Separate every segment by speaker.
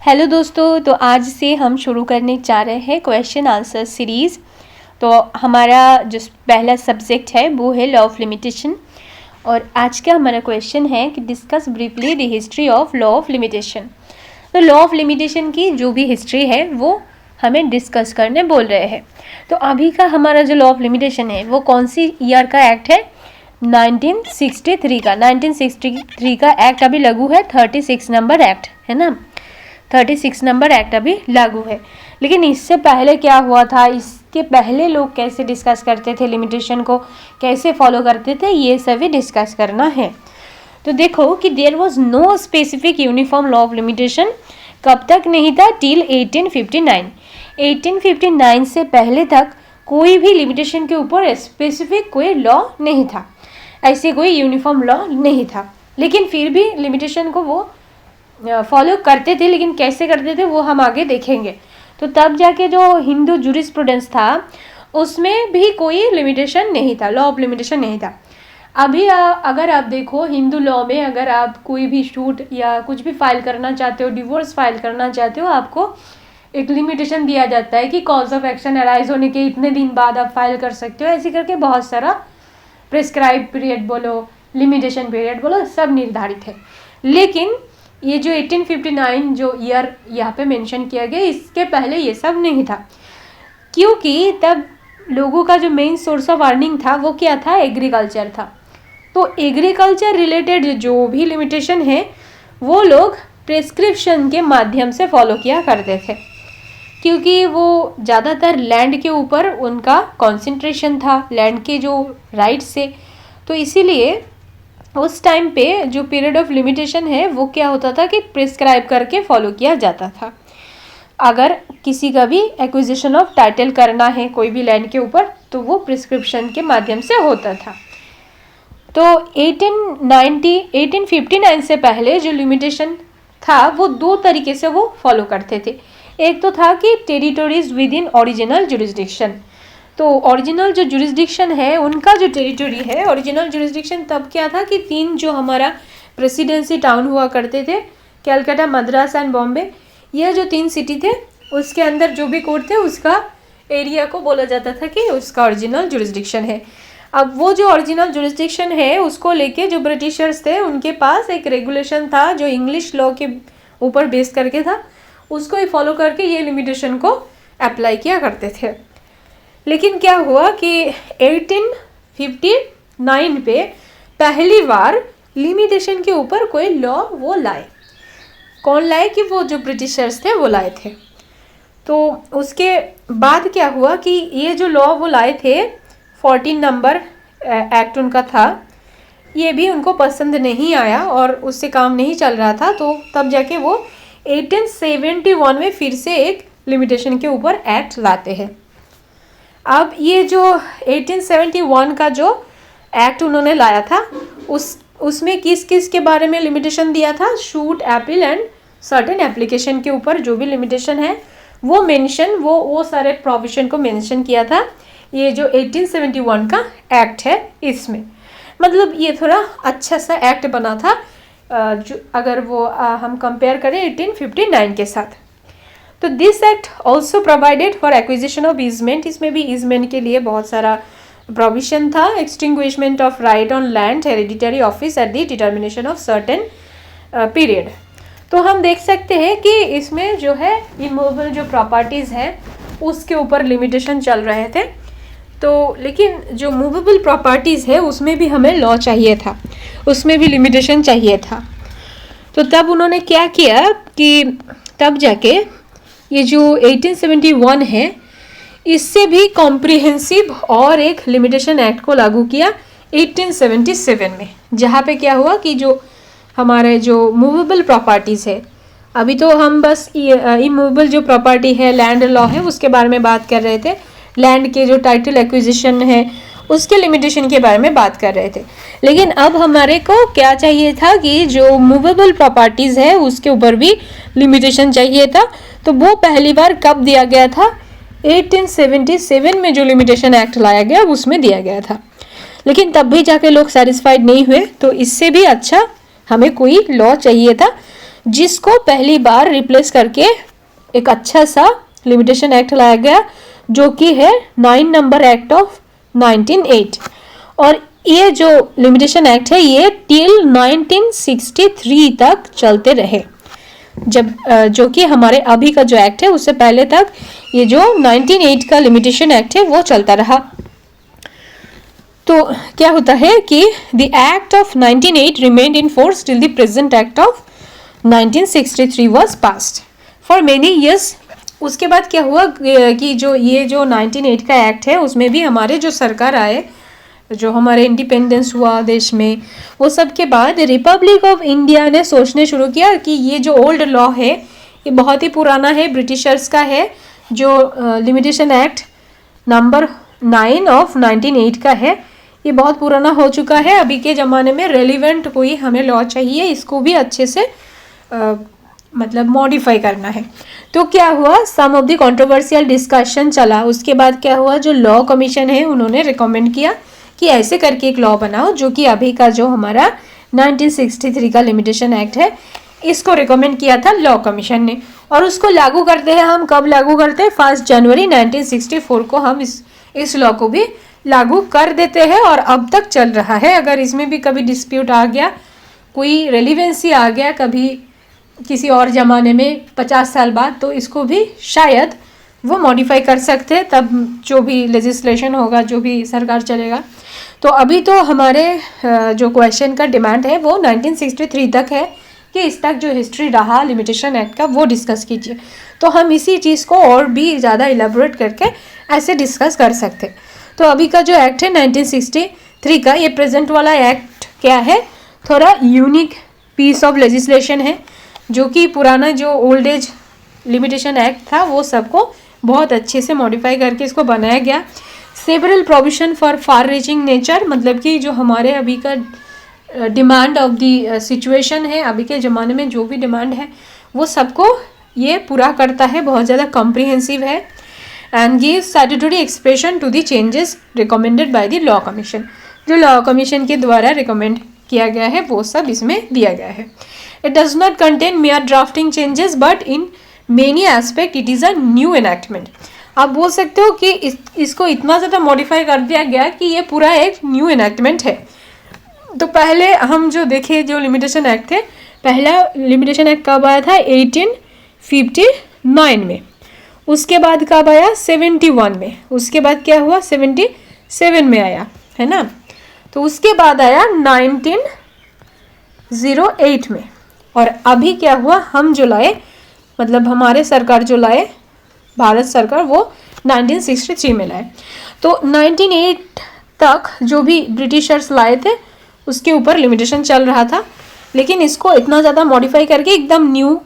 Speaker 1: Hello दोस्तों, तो आज से हम शुरू करने जा रहे हैं क्वेश्चन आंसर सीरीज़। तो हमारा जो पहला सब्जेक्ट है वो है लॉ ऑफ लिमिटेशन। और आज का हमारा क्वेश्चन है कि discuss briefly the history of law of limitation. तो लॉ ऑफ लिमिटेशन की जो भी हिस्ट्री है वो हमें डिस्कस करने बोल रहे हैं। तो अभी का हमारा जो लॉ ऑफ लिमिटेशन है वो कौन सी ईयर का एक्ट है? 1963 का। 1963 का एक्ट अभी लागू है, 36 नंबर एक्ट है ना। 36 नंबर एक्ट अभी लागू है। लेकिन इससे पहले क्या हुआ था, इसके पहले लोग कैसे डिस्कस करते थे, लिमिटेशन को कैसे फॉलो करते थे, ये सभी डिस्कस करना है। तो देखो कि there was no specific uniform law of limitation. कब तक नहीं था? टिल 1859। 1859 से पहले तक कोई भी लिमिटेशन के ऊपर स्पेसिफिक कोई लॉ नहीं था, ऐसे कोई यूनिफॉर्म लॉ नहीं था। लेकिन फिर भी लिमिटेशन को वो फॉलो करते थे, लेकिन कैसे करते थे वो हम आगे देखेंगे। तो तब जाके जो हिंदू जूरिस्प्रूडेंस था उसमें भी कोई लिमिटेशन नहीं था, लॉ ऑफ लिमिटेशन नहीं था। अभी अगर आप देखो हिंदू लॉ में, अगर आप कोई भी शूट या कुछ भी फाइल करना चाहते हो, डिवोर्स फाइल करना चाहते हो, आपको एक लिमिटेशन दिया जाता है कि कॉज ऑफ एक्शन अराइज होने के इतने दिन बाद आप फाइल कर सकते हो। ऐसे करके बहुत सारा प्रिस्क्राइब पीरियड बोलो, लिमिटेशन पीरियड बोलो, सब निर्धारित है। लेकिन ये जो 1859 जो ईयर यहाँ पे मेंशन किया गया, इसके पहले ये सब नहीं था, क्योंकि तब लोगों का जो मेन सोर्स ऑफ अर्निंग था वो क्या था? एग्रीकल्चर था। तो एग्रीकल्चर रिलेटेड जो भी लिमिटेशन है वो लोग प्रिस्क्रिप्शन के माध्यम से फॉलो किया करते थे, क्योंकि वो ज़्यादातर लैंड के ऊपर उनका कॉन्सेंट्रेशन था, लैंड के जो राइट्स से। तो इसीलिए उस टाइम पे जो पीरियड ऑफ लिमिटेशन है वो क्या होता था कि प्रिस्क्राइब करके फॉलो किया जाता था। अगर किसी का भी एक्विजिशन ऑफ टाइटल करना है कोई भी लैंड के ऊपर तो वो प्रिस्क्रिप्शन के माध्यम से होता था। तो 1859 से पहले जो लिमिटेशन था वो दो तरीके से वो फॉलो करते थे। एक तो था कि territories with in original jurisdiction. तो ओरिजिनल जो जुरिस्डिक्शन है उनका जो टेरिटरी है, ओरिजिनल जुरिस्डिक्शन तब क्या था कि तीन जो हमारा प्रेसिडेंसी टाउन हुआ करते थे, कलकत्ता, मद्रास एंड बॉम्बे, ये जो तीन सिटी थे उसके अंदर जो भी कोर्ट थे उसका एरिया को बोला जाता था कि उसका ओरिजिनल जुरिस्डिक्शन है। अब वो जो ओरिजिनल जुरिस्डिक्शन है उसको लेके जो ब्रिटिशर्स थे उनके पास एक रेगुलेशन था जो इंग्लिश लॉ के ऊपर बेस करके था, उसको ही फॉलो करके ये लिमिटेशन को अप्लाई किया करते थे। लेकिन क्या हुआ कि 1859 पे पहली बार लिमिटेशन के ऊपर कोई लॉ वो लाए। कौन लाए? कि वो जो ब्रिटिशर्स थे वो लाए थे। तो उसके बाद क्या हुआ कि ये जो लॉ वो लाए थे, 14 नंबर एक्ट उनका था, ये भी उनको पसंद नहीं आया और उससे काम नहीं चल रहा था। तो तब जाके वो 1871 में फिर से एक लिमिटेशन के ऊपर एक्ट लाते हैं। अब ये जो 1871 का जो एक्ट उन्होंने लाया था उसमें किस किस के बारे में लिमिटेशन दिया था? Shoot, appeal and certain application के ऊपर जो भी लिमिटेशन है वो मेंशन, वो सारे प्रोविजन को मेंशन किया था ये जो 1871 का एक्ट है इसमें। मतलब ये थोड़ा अच्छा सा एक्ट बना था जो अगर वो हम कंपेयर करें 1859 के साथ। तो this act also provided for acquisition of easement. इसमें भी ईजमेंट के लिए बहुत सारा प्रोविजन था। Extinguishment of right on land, hereditary office at the determination of certain period. तो हम देख सकते हैं कि इसमें जो है इमूवेबल जो प्रॉपर्टीज़ हैं उसके ऊपर लिमिटेशन चल रहे थे। तो लेकिन जो मूवेबल प्रॉपर्टीज़ है उसमें भी हमें लॉ चाहिए था, उसमें भी लिमिटेशन चाहिए था। तो तब उन्होंने क्या किया कि तब जाके ये जो 1871 है इससे भी कॉम्प्रिहेंसिव और एक लिमिटेशन एक्ट को लागू किया 1877 में, जहाँ पे क्या हुआ कि जो हमारे जो मूवेबल प्रॉपर्टीज़ है, अभी तो हम बस इमूवेबल जो प्रॉपर्टी है, लैंड लॉ है, उसके बारे में बात कर रहे थे। लैंड के जो टाइटल एक्विजिशन है उसके लिमिटेशन के बारे में बात कर रहे थे। लेकिन अब हमारे को क्या चाहिए था कि जो मूवेबल प्रॉपर्टीज़ है उसके ऊपर भी लिमिटेशन चाहिए था। तो वो पहली बार कब दिया गया था? 1877 में जो लिमिटेशन एक्ट लाया गया उसमें दिया गया था। लेकिन तब भी जाके लोग सेटिस्फाइड नहीं हुए, तो इससे भी अच्छा हमें कोई लॉ चाहिए था जिसको पहली बार रिप्लेस करके एक अच्छा सा लिमिटेशन एक्ट लाया गया, जो कि है 9 नंबर एक्ट ऑफ 1908। और ये जो लिमिटेशन एक्ट है ये टिल 1963 तक चलते रहे, जब जो कि हमारे अभी का जो एक्ट है उससे पहले तक ये जो 1908 का लिमिटेशन एक्ट है वो चलता रहा। तो क्या होता है कि the act of 1908 remained in force till the present act of 1963 was passed for many years. उसके बाद क्या हुआ कि जो 1908 का एक्ट है उसमें भी हमारे जो सरकार आए, जो हमारे इंडिपेंडेंस हुआ देश में, वो सब के बाद रिपब्लिक ऑफ इंडिया ने सोचने शुरू किया कि ये जो ओल्ड लॉ है ये बहुत ही पुराना है, ब्रिटिशर्स का है। जो लिमिटेशन एक्ट नंबर 9 ऑफ 1908 का है ये बहुत पुराना हो चुका है, अभी के ज़माने में रेलिवेंट कोई हमें लॉ चाहिए, इसको भी अच्छे से मतलब मॉडिफाई करना है। तो क्या हुआ, सम ऑफ द कंट्रोवर्शियल डिस्कशन चला। उसके बाद क्या हुआ, जो लॉ कमीशन है उन्होंने रिकमेंड किया कि ऐसे करके एक लॉ बनाओ, जो कि अभी का जो हमारा 1963 का लिमिटेशन एक्ट है इसको रिकमेंड किया था लॉ कमीशन ने। और उसको लागू करते हैं हम, कब लागू करते हैं, 1 जनवरी 1964 को हम इस लॉ को भी लागू कर देते हैं और अब तक चल रहा है। अगर इसमें भी कभी डिस्प्यूट आ गया, कोई रेलिवेंसी आ गया कभी किसी और ज़माने में 50 साल बाद, तो इसको भी शायद वो मॉडिफाई कर सकते हैं, तब जो भी लेजिस्लेशन होगा, जो भी सरकार चलेगा। तो अभी तो हमारे जो क्वेश्चन का डिमांड है वो 1963 तक है कि इस तक जो हिस्ट्री रहा लिमिटेशन एक्ट का वो डिस्कस कीजिए। तो हम इसी चीज़ को और भी ज़्यादा इलेबोरेट करके ऐसे डिस्कस कर सकते हैं। तो अभी का जो एक्ट है 1963 का, ये प्रेजेंट वाला एक्ट क्या है, थोड़ा यूनिक पीस ऑफ लेजिस्लेशन है, जो कि पुराना जो ओल्ड एज लिमिटेशन एक्ट था वो सबको बहुत अच्छे से मॉडिफाई करके इसको बनाया गया। Several provision for far reaching nature, मतलब कि जो हमारे अभी का डिमांड ऑफ द सिचुएशन है, अभी के ज़माने में जो भी डिमांड है वो सबको ये पूरा करता है, बहुत ज़्यादा कॉम्प्रिहेंसिव है। And give statutory expression to the changes recommended by the law commission, जो लॉ कमीशन के द्वारा रिकमेंड किया गया है वो सब इसमें दिया गया है। It does not contain mayor drafting changes but in many aspect it is a new enactment. आप बोल सकते हो कि इसको इतना ज़्यादा मॉडिफाई कर दिया गया कि ये पूरा एक न्यू एनैक्टमेंट है। तो पहले हम जो देखे जो लिमिटेशन एक्ट थे, पहला लिमिटेशन एक्ट कब आया था, 1859 में। उसके बाद कब आया, 71 में। उसके बाद क्या हुआ, 77 में आया, है ना। तो उसके बाद आया 1908 में। और अभी क्या हुआ, हम जो लाए, मतलब हमारे सरकार जो लाए, भारत सरकार, वो 1963 में लाए। तो 1908 तक जो भी ब्रिटिशर्स लाए थे उसके ऊपर लिमिटेशन चल रहा था, लेकिन इसको इतना ज़्यादा मॉडिफाई करके एकदम न्यू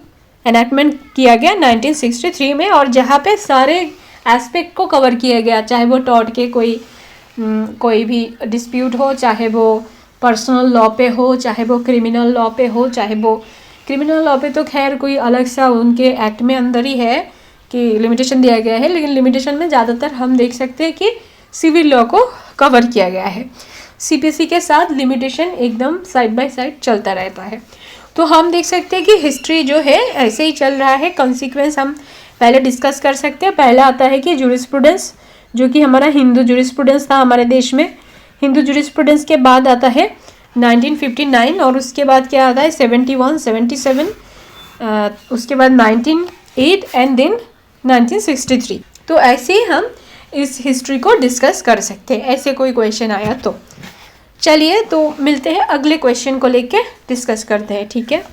Speaker 1: एनैक्टमेंट किया गया 1963 में। और जहाँ पे सारे एस्पेक्ट को कवर किया गया, चाहे वो टॉर्ट के कोई भी डिस्प्यूट हो, चाहे वो पर्सनल लॉ पे हो, चाहे वो क्रिमिनल लॉ पे हो, चाहे वो क्रिमिनल लॉ पे तो खैर कोई अलग सा उनके एक्ट में अंदर ही है कि लिमिटेशन दिया गया है, लेकिन लिमिटेशन में ज़्यादातर हम देख सकते हैं कि सिविल लॉ को कवर किया गया है। सीपीसी के साथ लिमिटेशन एकदम साइड बाय साइड चलता रहता है। तो हम देख सकते हैं कि हिस्ट्री जो है ऐसे ही चल रहा है। कॉन्सिक्वेंस हम पहले डिस्कस कर सकते हैं। पहला आता है कि जूरिस्प्रूडेंस, जो कि हमारा हिंदू जूरिस्प्रूडेंस था हमारे देश में। हिंदू जूरिस्प्रूडेंस के बाद आता है 1959, और उसके बाद क्या आता है 71, 77, उसके बाद 1908 एंड देन 1963। तो ऐसे ही हम इस हिस्ट्री को डिस्कस कर सकते हैं, ऐसे कोई क्वेश्चन आया तो। चलिए, तो मिलते हैं अगले क्वेश्चन को लेके डिस्कस करते हैं, ठीक है।